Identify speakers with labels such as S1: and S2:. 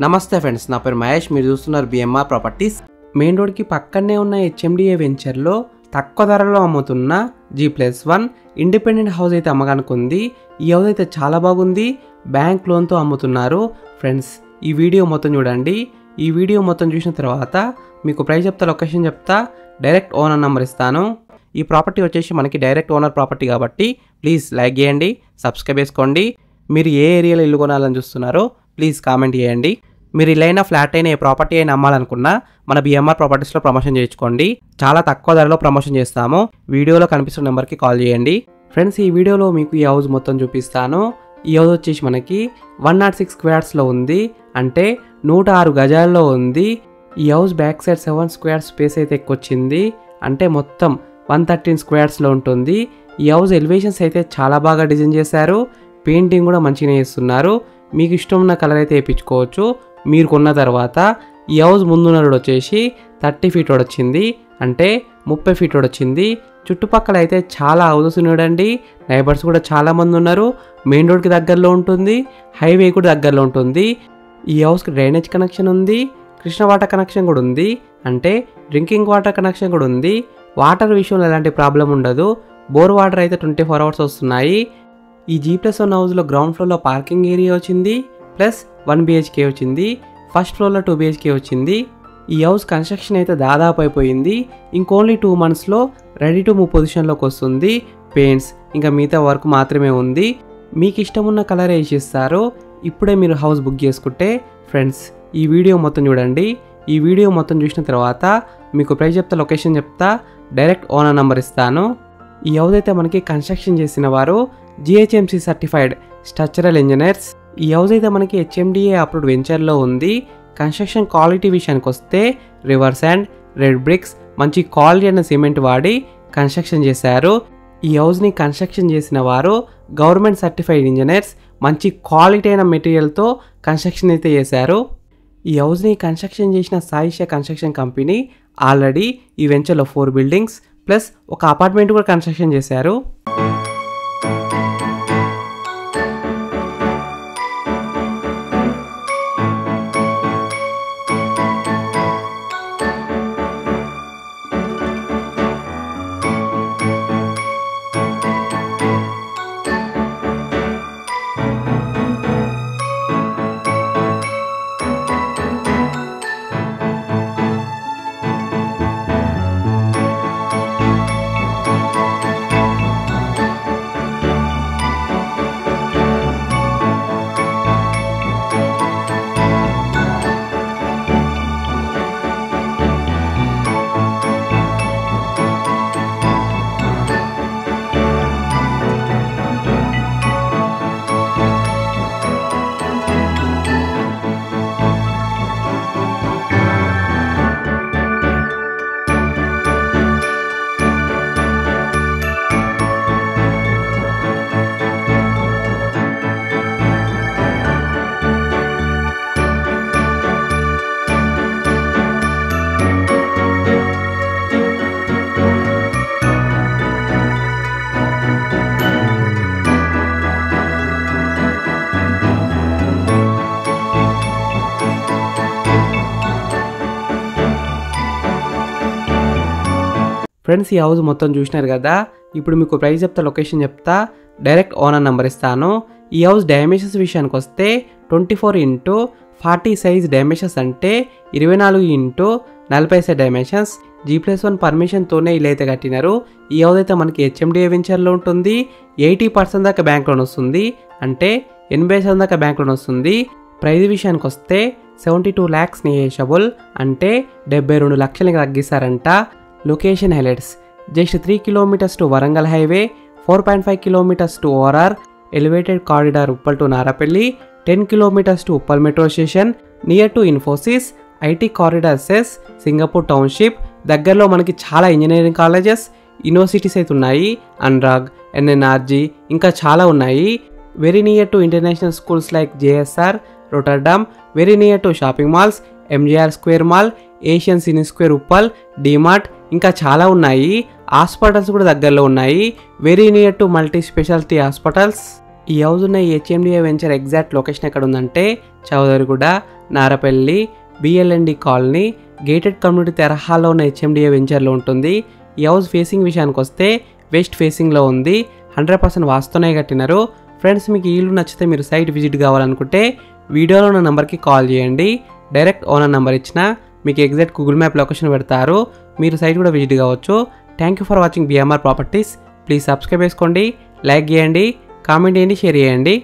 S1: నమస్తే ఫ్రెండ్స్, నా పేరు మహేష్. మీరు చూస్తున్నారు బిఎంఆర్ ప్రాపర్టీస్. మెయిన్ రోడ్కి పక్కనే ఉన్న హెచ్ఎండిఏ వెంచర్లో తక్కువ ధరలో అమ్ముతున్న G+1 ఇండిపెండెంట్ హౌస్ అయితే అమ్మకానికి ఉంది. ఈ హౌస్ అయితే చాలా బాగుంది. బ్యాంక్ లోన్తో అమ్ముతున్నారు. ఫ్రెండ్స్, ఈ వీడియో మొత్తం చూడండి. ఈ వీడియో మొత్తం చూసిన తర్వాత మీకు ప్రైస్ చెప్తా, లొకేషన్ చెప్తా, డైరెక్ట్ ఓనర్ నెంబర్ ఇస్తాను. ఈ ప్రాపర్టీ వచ్చేసి మనకి డైరెక్ట్ ఓనర్ ప్రాపర్టీ కాబట్టి ప్లీజ్ లైక్ చేయండి, సబ్స్క్రైబ్ చేసుకోండి. మీరు ఏ ఏరియాలో ఇల్లు కొనాలని చూస్తున్నారో ప్లీజ్ కామెంట్ చేయండి. మీరు ఇల్లైనా ఫ్లాట్ అయినా ఏ ప్రాపర్టీ అయినా అమ్మాలనుకున్నా మన బిఎంఆర్ ప్రాపర్టీస్లో ప్రమోషన్ చేయించుకోండి. చాలా తక్కువ ధరలో ప్రమోషన్ చేస్తాము. వీడియోలో కనిపిస్తున్న నెంబర్కి కాల్ చేయండి. ఫ్రెండ్స్, ఈ వీడియోలో మీకు ఈ హౌస్ మొత్తం చూపిస్తాను. ఈ హౌస్ వచ్చేసి మనకి 106 స్క్వేర్స్లో ఉంది, అంటే 106 గజాల్లో ఉంది. ఈ house back side 7 square space అయితే ఎక్కువచ్చింది, అంటే మొత్తం 113 స్క్వేర్స్లో ఉంటుంది. ఈ హౌస్ ఎలివేషన్స్ అయితే చాలా బాగా డిజైన్ చేశారు. పెయింటింగ్ కూడా మంచిగా చేస్తున్నారు. మీకు ఇష్టం ఉన్న కలర్ అయితే వేయించుకోవచ్చు. మీరు కొన్న తర్వాత ఈ హౌస్ ముందున్న రోడ్ వచ్చేసి 30 ఫీట్ రోడ్ వచ్చింది, అంటే 30 ఫీట్ రోడ్ వచ్చింది. చుట్టుపక్కల అయితే చాలా హౌసెస్ ఉన్నాడండి. నైబర్స్ కూడా చాలా మంది ఉన్నారు. మెయిన్ రోడ్కి దగ్గరలో ఉంటుంది, హైవే కూడా దగ్గరలో ఉంటుంది. ఈ హౌస్కి డ్రైనేజ్ కనెక్షన్ ఉంది, కృష్ణ వాటర్ కనెక్షన్ కూడా ఉంది, అంటే డ్రింకింగ్ వాటర్ కనెక్షన్ కూడా ఉంది. వాటర్ విషయంలో ఎలాంటి ప్రాబ్లం ఉండదు. బోర్ వాటర్ అయితే 24 అవర్స్ వస్తున్నాయి. ఈ G+1 హౌస్లో గ్రౌండ్ ఫ్లోర్లో పార్కింగ్ ఏరియా వచ్చింది, ప్లస్ 1 BHK వచ్చింది. ఫస్ట్ ఫ్లోర్లో 2 BHK వచ్చింది. ఈ హౌస్ కన్స్ట్రక్షన్ అయితే దాదాపు అయిపోయింది. ఇంకోన్లీ 2 మంత్స్లో రెడీ టు మూవ్ పొజిషన్లోకి వస్తుంది. పెయింట్స్ ఇంకా మిగతా వర్క్ మాత్రమే ఉంది. మీకు ఇష్టం ఉన్న కలర్ వేసిస్తారు. ఇప్పుడే మీరు హౌస్ బుక్ చేసుకుంటే ఫ్రెండ్స్, ఈ వీడియో మొత్తం చూడండి. ఈ వీడియో మొత్తం చూసిన తర్వాత మీకు ప్రైస్ చెప్తా, లొకేషన్ చెప్తా, డైరెక్ట్ ఓనర్ నెంబర్ ఇస్తాను. ఈ హౌస్ అయితే మనకి కన్స్ట్రక్షన్ చేసిన వారు GHMC సర్టిఫైడ్ స్ట్రక్చరల్ ఇంజనీర్స్. ఈ హౌస్ అయితే మనకి HMDA అప్రూవ్డ్ వెంచర్లో ఉంది. కన్స్ట్రక్షన్ క్వాలిటీ విషయానికి వస్తే రివర్ శాండ్, రెడ్ బ్రిక్స్, మంచి క్వాలిటీ అయిన సిమెంట్ వాడి కన్స్ట్రక్షన్ చేశారు. ఈ హౌస్ని కన్స్ట్రక్షన్ చేసిన వారు గవర్నమెంట్ సర్టిఫైడ్ ఇంజనీర్స్. మంచి క్వాలిటీ అయిన మెటీరియల్తో కన్స్ట్రక్షన్ అయితే చేశారు. ఈ హౌస్ని కన్స్ట్రక్షన్ చేసిన సాయిషా కన్స్ట్రక్షన్ కంపెనీ ఆల్రెడీ ఈ వెంచర్లో 4 బిల్డింగ్స్ ప్లస్ ఒక అపార్ట్మెంట్ కూడా కన్స్ట్రక్షన్ చేశారు. ఫ్రెండ్స్, ఈ హౌస్ మొత్తం చూసినారు కదా. ఇప్పుడు మీకు ప్రైస్ చెప్తా, లొకేషన్ చెప్తా, డైరెక్ట్ ఓనర్ నెంబర్ ఇస్తాను. ఈ హౌస్ డైమెన్షన్స్ విషయానికి వస్తే 24x40 సైజ్ డైమెన్షన్స్, అంటే 24x40 సైజ్ డైమెన్షన్స్. G+1 పర్మిషన్తోనే ఇల్లు అయితే కట్టినారు. ఈ హౌస్ అయితే మనకి HMDA వెంచర్లో ఉంటుంది. 80% దాకా బ్యాంక్ లోన్ వస్తుంది, అంటే 80% దాకా బ్యాంక్ లోన్ వస్తుంది. ప్రైస్ విషయానికి వస్తే 72 lakhs నెగోషియబుల్, అంటే 72 లక్షలకి తగ్గిస్తారంట. Location highlights: just 3 kilometres to Warangal highway, 4.5 kilometres to ORR, elevated corridor Uppal to Narapalli, 10 kilometres to Uppal metro station, near to Infosys, IT corridor సెస్, సింగపూర్ టౌన్షిప్. దగ్గరలో మనకి చాలా ఇంజనీరింగ్ కాలేజెస్, యూనివర్సిటీస్ అయితే ఉన్నాయి. అనురాగ్, NNRG ఇంకా చాలా ఉన్నాయి. Very near to international schools like JSR, Rotterdam. Very near to shopping malls, MGR square mall, Asian cine square Uppal, DMart ఇంకా చాలా ఉన్నాయి. హాస్పిటల్స్ కూడా దగ్గరలో ఉన్నాయి. Very near to multi speciality hospitals. ఈ హౌస్ ఉన్న ఈ HMDA వెంచర్ ఎగ్జాక్ట్ లొకేషన్ ఎక్కడ ఉందంటే Chowdariguda. Narapalli, BLMD colony, gated community తరహాలో ఉన్న హెచ్ఎండిఏ వెంచర్లో ఉంటుంది. ఈ హౌస్ ఫేసింగ్ విషయానికి వస్తే వెస్ట్ ఫేసింగ్లో ఉంది. 100% వాస్తునే కట్టినారు. ఫ్రెండ్స్, మీకు ఈ ఇల్లు నచ్చితే మీరు సైట్ విజిట్ కావాలనుకుంటే వీడియోలో ఉన్న నెంబర్కి కాల్ చేయండి. డైరెక్ట్ ఓనర్ నెంబర్ ఇచ్చిన మీకు ఎగ్జాక్ట్ గూగుల్ మ్యాప్ లొకేషన్ పెడతారు. మీరు సైట్ కూడా విజిట్ కావచ్చు. Thank you for watching BMR properties. Please subscribe చేసుకోండి, లైక్ చేయండి, కామెంట్ చేయండి, షేర్ చేయండి.